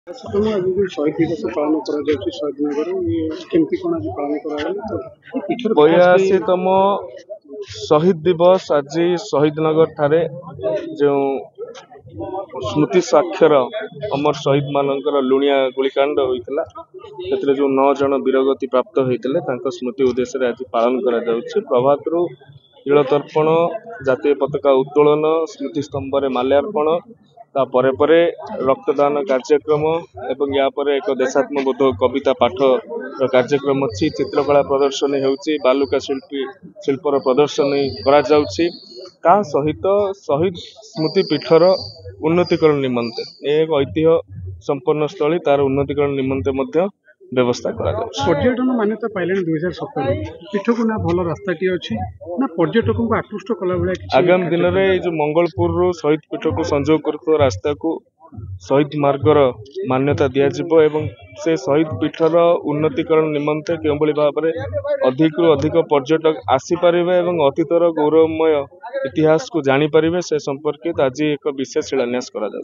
तुम आज जो शहीद दिवस पालन कर शहीद नगर ये केमती कौन आज पालन कर बयाशीतम शहीद दिवस आज शहीद नगर ठारे जो स्मृति साक्षर अमर शहीद मानकर लुणिया गुलिकांड होता से जो 9 जन वीरगति प्राप्त होते स्मृति उद्देश्य आज पालन कर प्रभात नीलतर्पण जातीय पताका उत्तोलन स्मृति स्तंभ में माल्यार्पण तापर रक्तदान कार्यक्रम एवं या एक देशात्मबोध कविता पाठ कार्यक्रम अच्छी चित्रकला प्रदर्शनी होउची बालुका शिल्पर प्रदर्शनी करा जाउची ता सहित शहीद स्मृति पीठर उन्नतिकरण निमंते एक ऐतिह्य संपन्न स्थली तार उन्नतिकरण निमंते मध्य व्यवस्था करा जाउची। पर्यटन मान्यता पाइले 2017 पीठ को ना भल रास्ताटी अच्छी ना पर्यटक को आकृष्ट कला आगामी दिन में जो मंगलपुर शहीद पीठ को संजोग कर रास्ता को शहीद मार्गर मान्यता दिज्व एवं से शहीद पीठर उन्नतिकरण निमंते केवल भाव में अधिक अधिक पर्यटक आसीपर एवं अतीतर गौरवमय इतिहास को जानीपर से संपर्कित आज एक विशेष शिलान्यास करा जाउछि।